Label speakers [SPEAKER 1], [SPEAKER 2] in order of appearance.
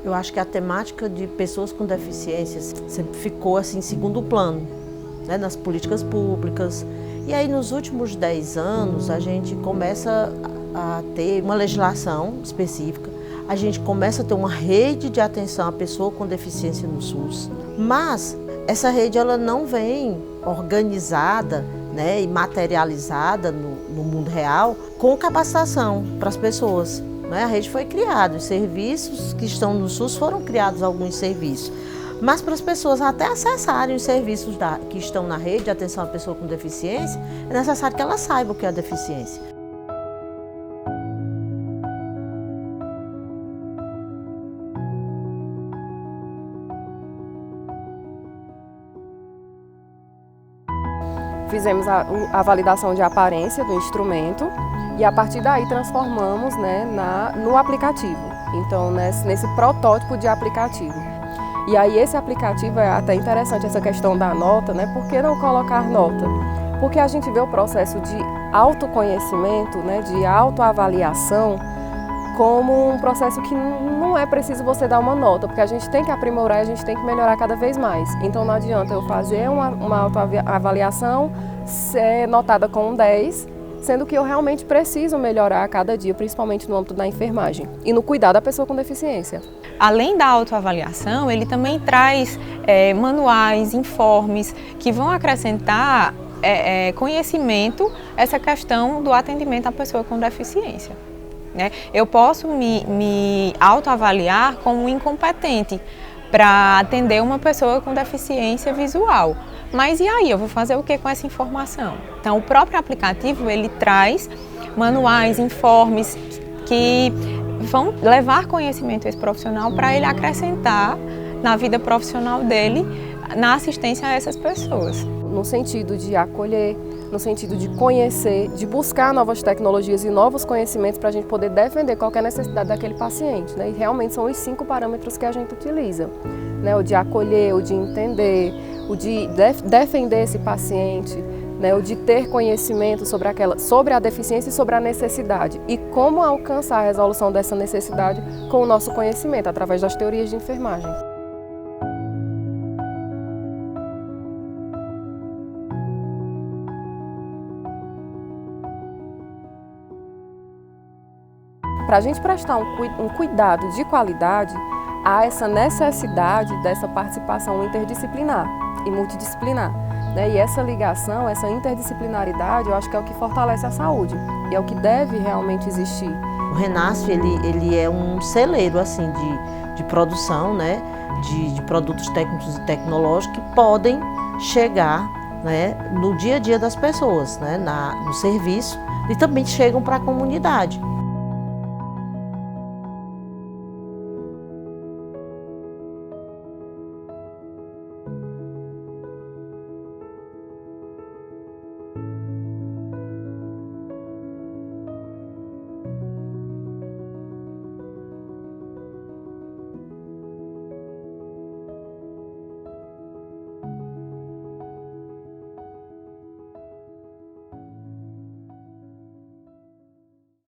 [SPEAKER 1] Eu acho que a temática de pessoas com deficiências sempre ficou assim em segundo plano, né, nas políticas públicas. E aí nos últimos 10 anos a gente começa a ter uma legislação específica, a gente começa a ter uma rede de atenção à pessoa com deficiência no SUS, mas essa rede ela não vem organizada, né, e materializada no mundo real com capacitação para as pessoas. A rede foi criada, os serviços que estão no SUS foram criados alguns serviços, mas para as pessoas até acessarem os serviços que estão na rede de atenção à pessoa com deficiência, é necessário que ela saiba o que é a deficiência.
[SPEAKER 2] Fizemos a validação de aparência do instrumento e a partir daí transformamos, né, no aplicativo, então nesse protótipo de aplicativo. E aí esse aplicativo é até interessante essa questão da nota, né? Por que não colocar nota? Porque a gente vê o processo de autoconhecimento, né, de autoavaliação, como um processo que não é preciso você dar uma nota, porque a gente tem que aprimorar e a gente tem que melhorar cada vez mais. Então não adianta eu fazer uma autoavaliação, ser notada com um 10, sendo que eu realmente preciso melhorar a cada dia, principalmente no âmbito da enfermagem e no cuidado da pessoa com deficiência.
[SPEAKER 3] Além da autoavaliação, ele também traz manuais, informes que vão acrescentar conhecimento essa questão do atendimento à pessoa com deficiência. Eu posso me autoavaliar como incompetente para atender uma pessoa com deficiência visual. Mas e aí, eu vou fazer o que com essa informação? Então, o próprio aplicativo, ele traz manuais, informes que vão levar conhecimento a esse profissional para ele acrescentar na vida profissional dele, na assistência a essas pessoas.
[SPEAKER 2] No sentido de acolher, no sentido de conhecer, de buscar novas tecnologias e novos conhecimentos para a gente poder defender qualquer necessidade daquele paciente, né? E realmente são os 5 parâmetros que a gente utiliza, né? O de acolher, o de entender, o de defender esse paciente, né? O de ter conhecimento sobre a deficiência e sobre a necessidade e como alcançar a resolução dessa necessidade com o nosso conhecimento, através das teorias de enfermagem. Para a gente prestar um cuidado de qualidade, há essa necessidade dessa participação interdisciplinar e multidisciplinar, né? E essa ligação, essa interdisciplinaridade, eu acho que é o que fortalece a saúde e é o que deve realmente existir.
[SPEAKER 1] O Renasf, ele é um celeiro assim, de produção, né? de produtos técnicos e tecnológicos que podem chegar, né, no dia a dia das pessoas, né? No serviço, e também chegam para a comunidade.